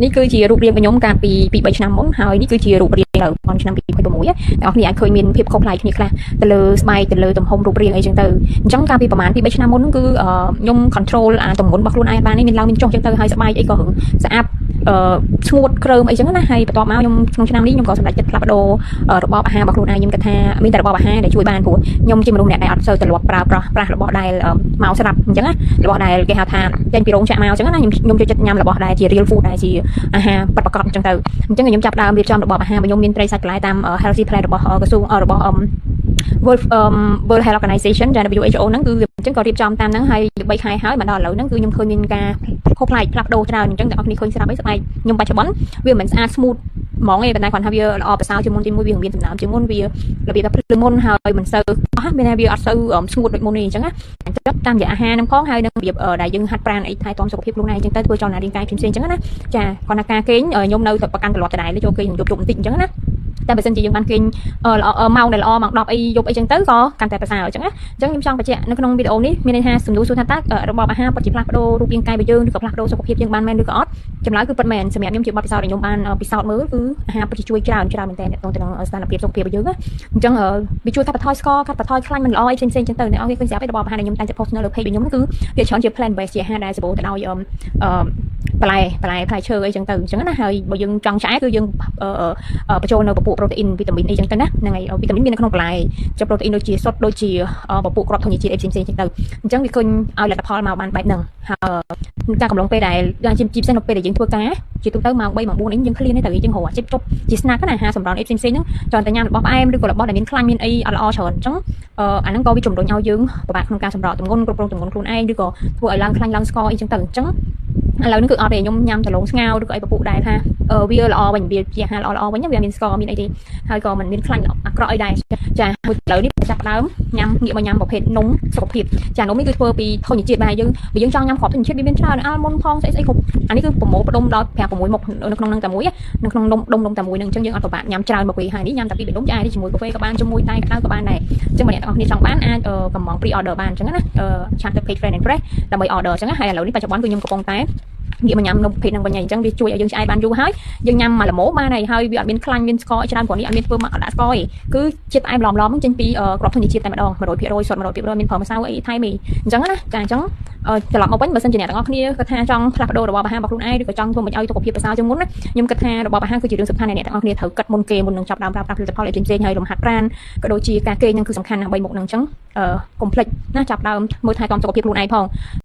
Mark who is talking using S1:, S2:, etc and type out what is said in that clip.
S1: នេះគឺជារូបរាងរបស់ខ្ញុំកាលពី3ឆ្នាំមុនហើយនេះគឺជារូបរាងនៅក្នុងឆ្នាំ2026អ្នកនរគ្នាអាចឃើញមានភាពខុសប្លែកគ្នាខ្លះទៅលើស្បែកទៅលើទំហំរូបរាងអីចឹងទៅអញ្ចឹងកាលពីប្រហែល2 3ឆ្នាំមុនគឺខ្ញុំ control អាទម្ងន់របស់ខ្លួនឯងបាននេះមានឡើងមានចុះចឹងទៅហើយស្បែកអីក៏ស្អាតស្ងួតក្រើមអីចឹងណាហើយបន្ទាប់មកខ្ញុំក្នុងឆ្នាំនេះខ្ញុំក៏សម្រេចចិត្តផ្លាស់ប្ដូររបបអាហាររបស់ខ្លួនឯងខ្ញុំគិតថាមានតែរបបអាហារដែលជួយបានព្រោះខ្ញុំជាមនុស្សអ្នកដែលអត់សូវទម្លាប់ប្រើប្រាស់របស់ដែលមកស្រាប់អញ្ចឹងណារបស់ដែលគេហៅថាចេញពីរោងចក្រមកអញ្ចឹងណាខ្ញុំចូលចិត្តញ៉ាំរបស់ដែលជា real food ដែលជាអាហារប៉ពិតប្រាកដអញ្ចឹងទៅអញ្ចឹងខ្ញុំចាប់ដើមរៀបចំរបបអាហាររបស់ខ្ញុំមានត្រីសាច់បន្លែតាម healthy plan របស់ក្រសួងរបស់World Health Organization ដែល WHO ហ្នឹងគឺអញ្ចឹងក៏រៀបចំតាមហ្នឹងហើយ3ខែហើយមកដល់ឥឡូវហ្នឹងគឺខ្ញុំឃើញមានការខុសប្លែកផ្លាស់ប្ដូរច្រើនអញ្ចឹងអ្នកនរគ្នាឃើញស្រាប់អីស្បែកខ្ញុំបច្ចុប្បន្នវាមិនស្អាត smooth ហ្មងឯងប៉ុន្តែគាត់ថាវាល្អប្រសើរជាងមុនទី1វាមានសំណើមជាងមុនវារបៀបថាភ្លឺមុនហើយមិនសូវអស់មានថាវាអត់សូវស្ងួតដូចមុននេះអញ្ចឹងណាអញ្ចឹងតាមរយៈអាហារហ្នឹងផងហើយនឹងរបៀបដែលយើងហាត់ប្រាណអីថែទាំសុខភាពខ្លួនឯងអញ្ចឹងទៅធ្វើចលនារាងកាយផ្សេងៗអញ្ចឹងណាចាគាត់ថាការគេងខ្ញុំនៅប្រកាន់ត្រឡប់ដដែលចូលគេងយប់បន្តិចអញ្ចឹងណាតែបើសិនជាយើងបានគេងម៉ោងដែលល្អម៉ោង10អីយប់អីចឹងទៅក៏កាន់តែប្រសើរអញ្ចឹងណាអញ្ចឹងខ្ញុំចង់បញ្ជាក់នៅក្នុងវីដេអូនេះមានន័យថាសំណួរសួរថាតើរបបអាហារពិតជាផ្លាស់ប្ដូររូបរាងកាយរបស់យើងឬក៏ផ្លាស់ប្ដូរសុខភាពយើងបានមែនឬក៏អត់ចម្លើយគឺពិតមែនសម្រាប់ខ្ញុំជាបទពិសោធន៍ដែលខ្ញុំបានពិសោធន៍មើលគឺអាហារពិតជាជួយច្រើនមែនតើទៅនឹងស្ថានភាពសុខភាពរបស់យើងណាអញ្ចឹងវាជួយកាត់បន្ថយស្ករកាត់បន្ថយខ្លាញ់មិនល្អអីផ្សេងៗអញ្ចឹងទៅអ្នកនរឃើញស្រាប់ឯរបបអាហារដែលខ្ញុំតែងតែ post នៅលើ page របស់ខ្ញុំគឺវាច្រើនជា plant based ជាអាហារដែលសម្បូរទៅដោយបន្លែផ្លែឈើអីចឹងទៅអញ្ចឹងណាហើយបើយើងចង់ឆ្អែតគឺយើងបញ្ចូលនៅពពួកប្រូតេអ៊ីនវីតាមីនអីចឹងទៅណាហ្នឹងហើយវីតាមីនមាននៅក្នុងបន្លែជាប្រូតេអ៊ីនដូចជាសុទ្ធដូចជាពពួកគ្រាប់ធញ្ញជាតិអីផ្សេងៗចឹងទៅអញ្ចឹងវាឃើញឲ្យលទ្ធផលមកបានបែបហ្នឹងហើយការកំឡុងពេលដែលជាពិសេសនៅពេលដែលយើងធ្វើការជាទូទៅម៉ោង3ម៉ោង4អីយើងឃ្លានទេទៅយើងហៅជិតជប់ជា snack ណាអាហារសម្រន់អីផ្សេងៗហ្នឹងច្រើនតែញ៉ាំរបស់ផ្អែមឬក៏របស់ដែលមានខ្លាញ់មានអីអត់ល្អច្រើនអញ្ចឹងអាហ្នឹងក៏វាជំរុញឲ្យយើងពិបាកក្នុងការសម្រកទម្ងន់គ្រប់គ្រងទម្ងន់ខ្លួនឯងឬក៏ធ្វើឲ្យឡើងខ្លាញ់ឡើងស្ករអីចឹងទៅអញ្ចឹងឥឡូវនេះគឺអត់ទេខ្ញុំញ៉ាំដលងស្ងោរឬក៏អីពពុះដែរថាវាល្អវិញវាជាអាហារល្អវិញវាមានស្ករមានអីទេហើយក៏មិនមានខ្លាញ់អាក្រក់អីដែរចាមួយឥឡូវនេះចាប់ដើមញ៉ាំងាកមកញ៉ាំប្រភេទនំសុខភាពចានំនេះគឺធ្វើពីធញ្ញជាតិដែរយើងចង់ញ៉ាំគ្រាប់ធញ្ញជាតិវាមានច្រើនអាល់ម៉ុនផងស្អីគ្រប់អានេះគឺប្រមូលផ្ដុំដល់5 6មុខនៅក្នុងនឹងតែមួយនៅក្នុងនំតែមួយនឹងអញ្ចឹងយើងអត់ពិបាកញ៉ាំច្រើនមកពេលហើយនេះញ៉ាំតែពីនំចាជាមួយកាហ្វេក៏បានជាមួយតែក្តៅក៏បានដែរអញ្ចឹងអ្នកទាំងអស់គ្នាចង់បានអាចកំង pre order បានអញ្ចឹងណាឆាតទៅ page Friend and Fresh ដើម្បី order អញ្ចឹងហើយឥឡូវនេះបច្ចុប្បន្នគឺខ្ញុំកំពុងតែងាកមកញ៉ាំនំប្រភេទហ្នឹងវិញអញ្ចឹងវាជួយឲ្យយើងឆ្អែតបានយូរហើយយើងញ៉ាំមកល្មមបានហើយវាអត់មានខ្លាញ់មានស្ករច្រើនព្រោះនេះអត់មានធ្វើមកអត់ដាក់ស្ករទេគឺជាតិផ្អែមឡំហ្នឹងចេញពីគ្រាប់ធញ្ញជាតិតែម្ដង 100% សុទ្ធ 100% មានប្រមម្សៅអីថៃមីអញ្ចឹងណាចាអញ្ចឹងត្រឡប់មកវិញបើសិនជាអ្នកទាំងអស់គ្នាគាត់ថាចង់ផ្លាស់ប្ដូររបបអាហាររបស់ខ្លួនឯងឬក៏ចង់ធ្វើមិនឲ្យសុខភាពប្រសើរជាងមុនណាខ្ញុំគិតថារបបអាហារគឺជារឿងសំខាន់ដែលអ្នកទាំងអស់គ្នាត្រូវគិតមុនគេមុននឹងចាប់ដើមប្រើប្រាស់ផលិតផលផ្សេងៗហើយរំហាត់ប្រាណក៏ដូចជាការគេងហ្នឹងគឺសំខាន់ណាស់3មុខហ្នឹងអញ្ចឹងកុំភ្លេចណាចាប់ដើមមើលថែទាំសុខភាពខ្លួនឯងផង